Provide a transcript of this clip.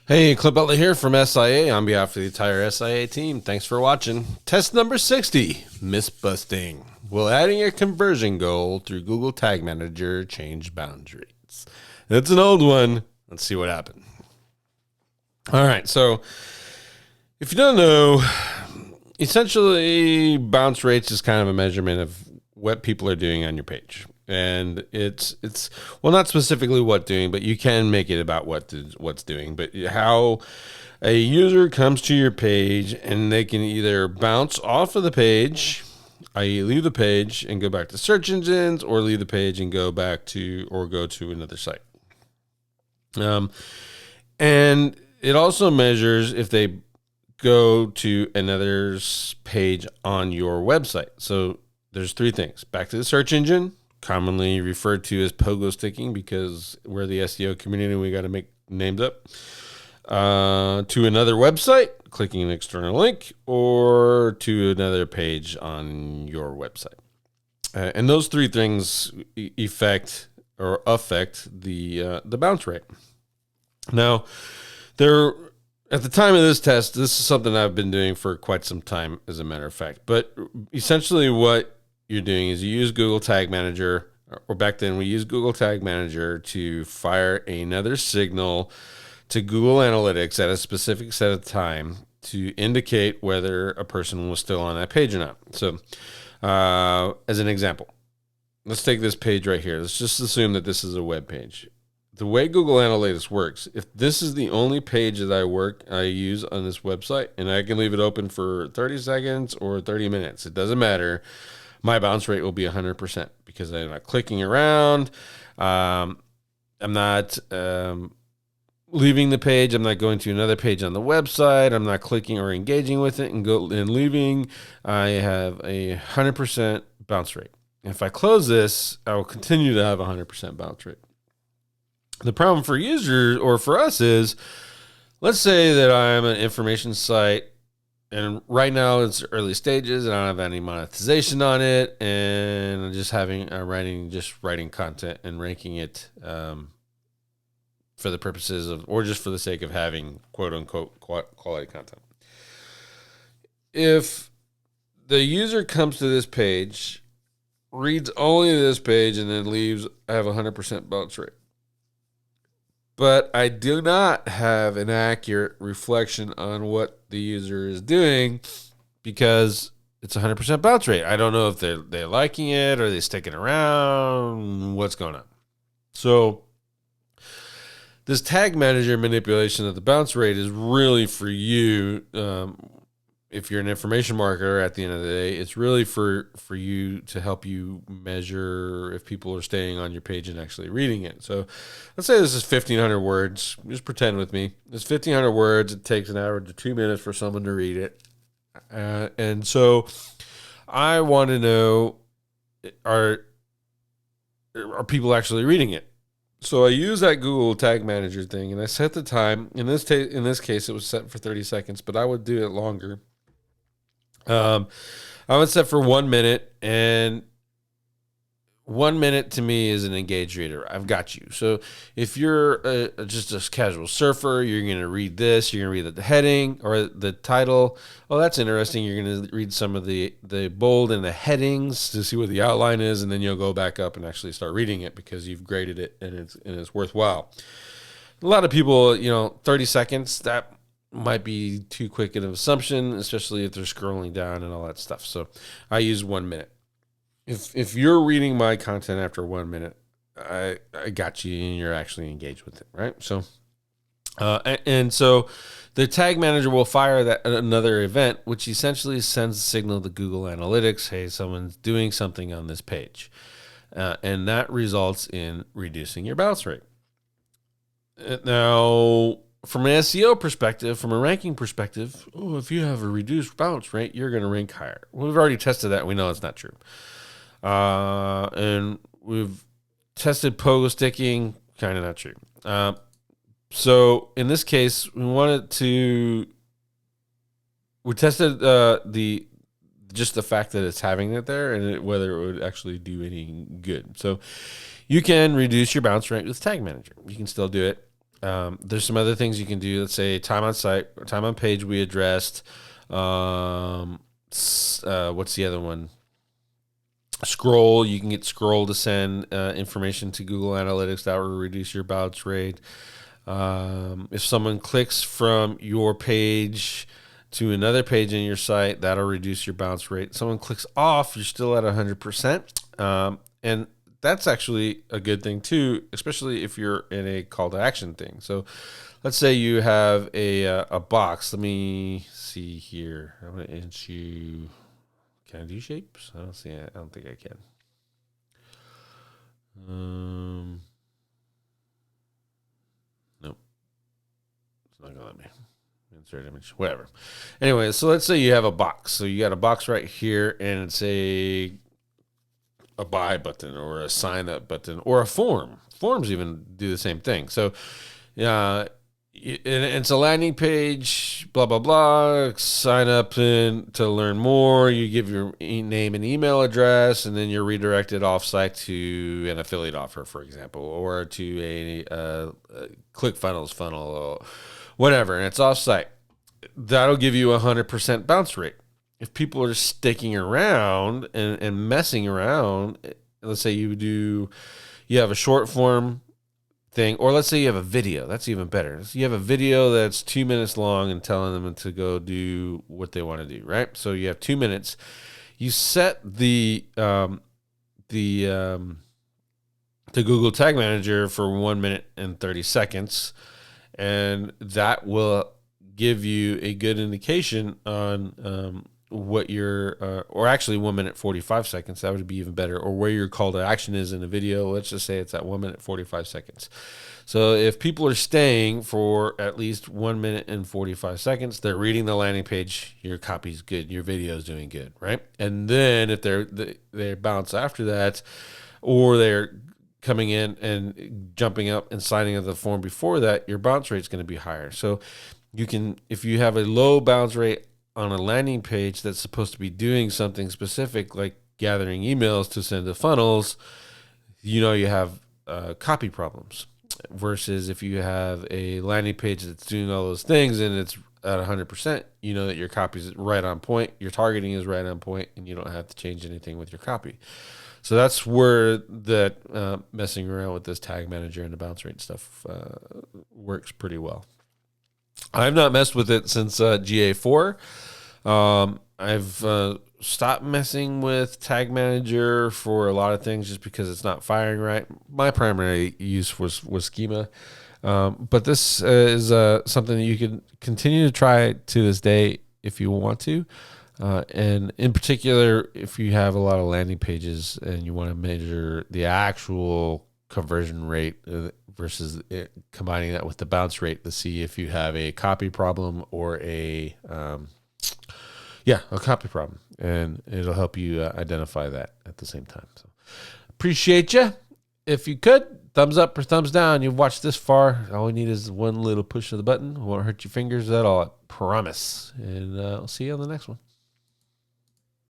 Hey, Clip Butler here from SIA on behalf of the entire SIA team. Thanks for watching. Test number 60, Mythbusting. Will adding a conversion goal through Google Tag Manager change boundaries? It's an old one. Let's see what happened. All right, so if you don't know, essentially bounce rates is kind of a measurement of what people are doing on your page. And it's well, not specifically what doing, but you can make it about what's doing. But how a user comes to your page and they can either bounce off of the page, i.e., leave the page and go back to search engines, or leave the page and go back to or go to another site. And it also measures if they go to another page on your website. So there's three things: back to the search engine, commonly referred to as pogo sticking because we're the SEO community and we got to make names up, to another website, clicking an external link, or to another page on your website. And those three things affect the bounce rate. Now, at the time of this test, this is something I've been doing for quite some time, as a matter of fact. But essentially what you're doing is you use Google Tag Manager, or back then we used Google Tag Manager to fire another signal to Google Analytics at a specific set of time to indicate whether a person was still on that page or not. So as an example, let's take this page right here. Let's just assume that this is a web page. The way Google Analytics works, if this is the only page that I use on this website, and I can leave it open for 30 seconds or 30 minutes, it doesn't matter, my bounce rate will be 100% because I'm not clicking around. I'm not leaving the page. I'm not going to another page on the website. I'm not clicking or engaging with it and leaving. I have a 100% bounce rate. If I close this, I will continue to have a 100% bounce rate. The problem for users or for us is, let's say that I'm an information site, and right now it's early stages and I don't have any monetization on it, and I'm just writing content and ranking it for the purposes of, or just for the sake of having quote unquote quality content. If the user comes to this page, reads only this page, and then leaves, I have a 100% bounce rate. But I do not have an accurate reflection on what the user is doing because it's 100% bounce rate. I don't know if they're liking it or they're sticking around, what's going on. So this tag manager manipulation of the bounce rate is really for you. If you're an information marketer, at the end of the day, it's really for you to help you measure if people are staying on your page and actually reading it. So let's say this is 1,500 words. Just pretend with me. It's 1,500 words. It takes an hour to 2 minutes for someone to read it. And so I want to know, are people actually reading it? So I use that Google Tag Manager thing, and I set the time. In this case, it was set for 30 seconds, but I would do it longer. I would set for 1 minute, and 1 minute to me is an engaged reader. I've got you. So if you're just a casual surfer, you're going to read this. You're going to read the heading or the title. Oh, that's interesting. You're going to read some of the bold and the headings to see what the outline is, and then you'll go back up and actually start reading it because you've graded it and it's worthwhile. A lot of people, 30 seconds, that might be too quick an assumption, especially if they're scrolling down and all that stuff. So I use 1 minute. If you're reading my content after 1 minute, I got you and you're actually engaged with it, right? So, and so the tag manager will fire another event, which essentially sends a signal to Google Analytics, hey, someone's doing something on this page. And that results in reducing your bounce rate. Now, from an SEO perspective, from a ranking perspective, if you have a reduced bounce rate, you're going to rank higher. We've already tested that. We know it's not true. And we've tested pogo sticking, kind of not true. So in this case, we tested just the fact that it's having it there and whether it would actually do any good. So you can reduce your bounce rate with Tag Manager. You can still do it. There's some other things you can do. Let's say time on site, time on page we addressed. What's the other one? Scroll. You can get Scroll to send information to Google Analytics. That will reduce your bounce rate. If someone clicks from your page to another page in your site, that'll reduce your bounce rate. Someone clicks off, you're still at 100%. And that's actually a good thing too, especially if you're in a call to action thing. So let's say you have a box. Let me see here. I'm going to inch you. Can I do shapes? I don't see it. I don't think I can. Nope. It's not gonna let me insert image. Whatever. Anyway, so let's say you have a box. So you got a box right here, and it's a buy button or a sign up button or a form. Forms even do the same thing. So, it's a landing page, blah, blah, blah. Sign up to learn more. You give your name and email address, and then you're redirected offsite to an affiliate offer, for example, or to a ClickFunnels funnel or whatever, and it's offsite. That'll give you 100% bounce rate. If people are sticking around and messing around, let's say you have a short form thing, or let's say you have a video. That's even better. So you have a video that's 2 minutes long and telling them to go do what they want to do, right? So you have 2 minutes. You set the Google Tag Manager for 1 minute and 30 seconds, and that will give you a good indication on what your, or actually 1 minute 45 seconds. That would be even better. Or where your call to action is in a video. Let's just say it's at 1 minute 45 seconds. So if people are staying for at least 1 minute and 45 seconds, they're reading the landing page. Your copy's good. Your video is doing good, right? And then if they bounce after that, or they're coming in and jumping up and signing up the form before that, your bounce rate is going to be higher. So you can, if you have a low bounce rate on a landing page that's supposed to be doing something specific, like gathering emails to send to funnels, you have copy problems. Versus if you have a landing page that's doing all those things and it's at 100%, you know that your copy is right on point, your targeting is right on point, and you don't have to change anything with your copy. So that's where that messing around with this tag manager and the bounce rate stuff works pretty well. I've not messed with it since GA4. I've stopped messing with Tag Manager for a lot of things just because it's not firing right. My primary use was Schema. But this is something that you can continue to try to this day if you want to. And in particular, if you have a lot of landing pages and you want to measure the actual conversion rate versus combining that with the bounce rate to see if you have a copy problem or a copy problem, and it'll help you identify that at the same time. So appreciate you. If you could, thumbs up or thumbs down. You've watched this far. All we need is one little push of the button. Won't hurt your fingers at all, I promise. And I'll see you on the next one.